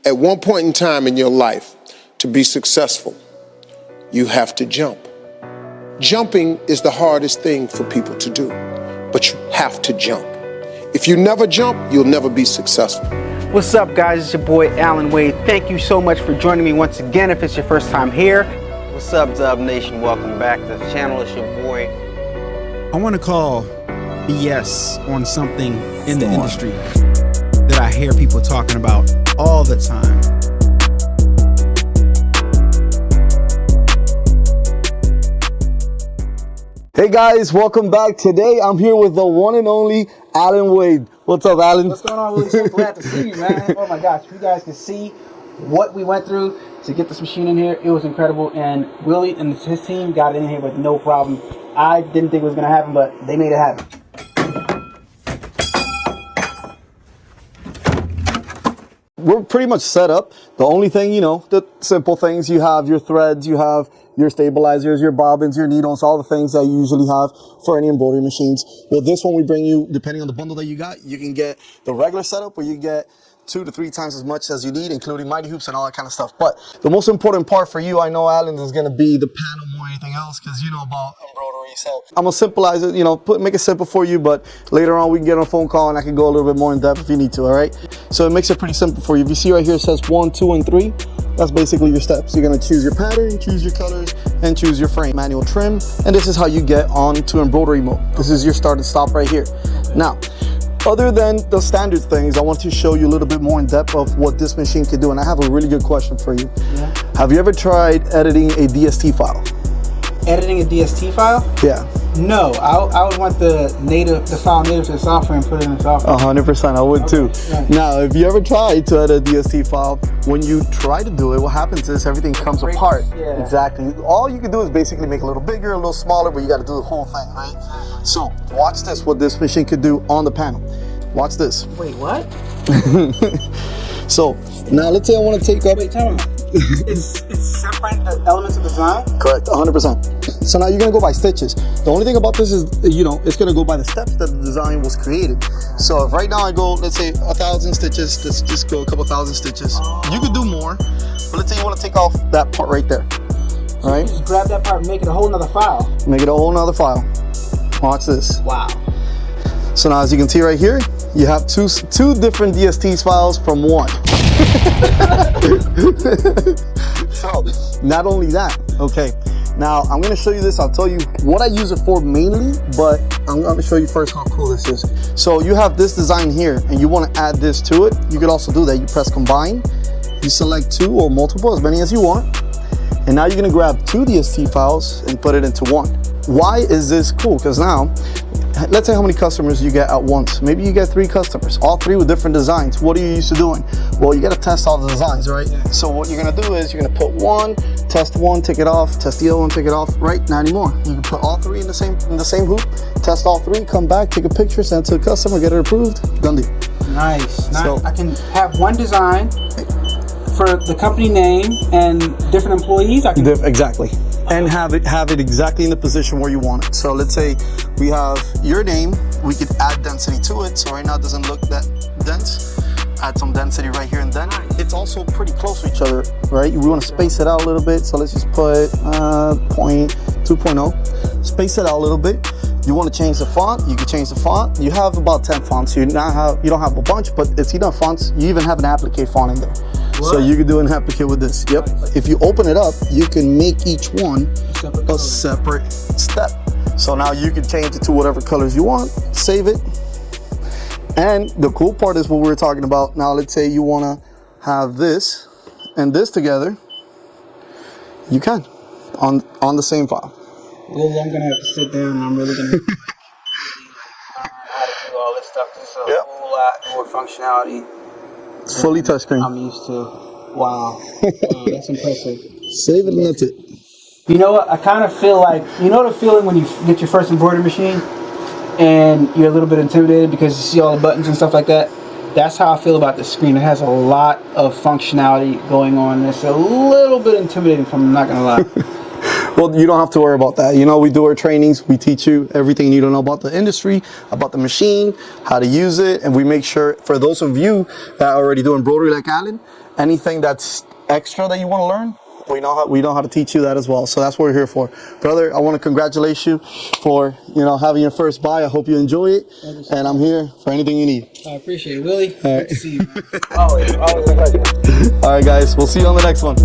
At one point in time in your life, to be successful, you have to jump. Jumping is the hardest thing for people to do, but you have to jump. If you never jump, you'll never be successful. What's up, guys? It's your boy Allan Wade. Thank you so much for joining me once again if it's your first time here. What's up, Dubb Nation? Welcome back to the channel. It's your boy. I want to call BS on something in the industry that I hear people talking about all the time. Hey guys, welcome back. Today I'm here with the one and only Allan Wade. What's up, Allan? What's going on? Really so glad to see you, man. Oh my gosh, you guys can see what we went through to get this machine in here. It was incredible, and Willie and his team got it in here with no problem. I didn't think it was going to happen, but they made it happen. We're pretty much set up. The only thing, you know, the simple things, you have your threads, you have your stabilizers, your bobbins, your needles, all the things that you usually have for any embroidery machines. Well, this one we bring you, depending on the bundle that you got, you can get the regular setup or you get 2 to 3 times as much as you need, including mighty hoops and all that kind of stuff. But the most important part for you, I know, Allan, is going to be the panel more than anything else, because you know about embroidery. So I'm going to simplify it, you know, make it simple for you, but later on we can get on a phone call and I can go a little bit more in depth if you need to, all right? So it makes it pretty simple for you. If you see right here, it says 1, 2, and 3. That's basically your steps. You're going to choose your pattern, choose your colors, and choose your frame. Manual trim, and this is how you get on to embroidery mode. This is your start and stop right here. Now, other than the standard things, I want to show you a little bit more in depth of what this machine can do, and I have a really good question for you. Yeah. Have you ever tried editing a DST file? Editing a DST file? Yeah. No, I would want the file native to the software and put it in the software. 100%, I would too. Right. Now, if you ever tried to edit a DST file, when you try to do it, what happens is everything comes apart. Yeah. Exactly. All you can do is basically make it a little bigger, a little smaller, but you got to do the whole thing, right? So, watch this, what this machine could do on the panel. Watch this. Wait, what? So, now let's say I want to take up... Wait, tell me. It's separate the elements of the design? Correct, 100%. So now you're going to go by stitches. The only thing about this is, you know, it's going to go by the steps that the design was created. So if right now I go, let's say 1,000 stitches, let's just go a couple thousand stitches. You could do more, but let's say you want to take off that part right there. All right? Just grab that part and make it a whole nother file. Make it a whole nother file. Watch this. Wow. So now as you can see right here, you have two different DST files from one. So not only that, okay, now I'm going to show you this. I'll tell you what I use it for mainly, but I'm going to show you first how cool this is. So you have this design here and you want to add this to it. You could also do that. You press combine, you select 2 or multiple, as many as you want, and now you're going to grab 2 DST files and put it into one. Why is this cool? Because now, let's say how many customers you get at once. Maybe you get 3 customers, all 3 with different designs. What are you used to doing? Well, you got to test all the designs, right? So what you're going to do is you're going to put one, test one, take it off, test the other one, take it off. Right, not anymore. You can put all 3 in the same hoop, test all 3, come back, take a picture, send it to the customer, get it approved, done deal. Nice. So, I can have one design for the company name and different employees. Exactly. And have it exactly in the position where you want it. So let's say we have your name, we could add density to it. So right now it doesn't look that dense. Add some density right here and then. It's also pretty close to each other, right? We want to space it out a little bit. So let's just put 2.0. Space it out a little bit. You want to change the font, you can change the font. You have about 10 fonts. You don't have a bunch, but it's enough fonts. You even have an applique font in there. What? So you can do an applique with this. Yep. If you open it up, you can make each one a separate step. So now you can change it to whatever colors you want, save it. And the cool part is what we were talking about. Now let's say you want to have this and this together. You can on the same file. Well, I'm gonna have to sit down and I'm really gonna learn how to do all this stuff. This is a whole lot more functionality. It's fully touchscreen. I'm used to. Wow. That's impressive. Save it and that's it. You know what? I kind of feel like, you know the feeling when you get your first embroidery machine and you're a little bit intimidated because you see all the buttons and stuff like that? That's how I feel about this screen. It has a lot of functionality going on. It's a little bit intimidating, if I'm not gonna lie. Well, you don't have to worry about that. You know, we do our trainings. We teach you everything you need to know about the industry, about the machine, how to use it. And we make sure, for those of you that already do embroidery like Allan, anything that's extra that you want to learn, we know how to teach you that as well. So that's what we're here for, brother. I want to congratulate you for having your first buy. I hope you enjoy it, and I'm here for anything you need. I appreciate it, Willie. All right. Good to see you, man. Always a pleasure. All right, guys. We'll see you on the next one.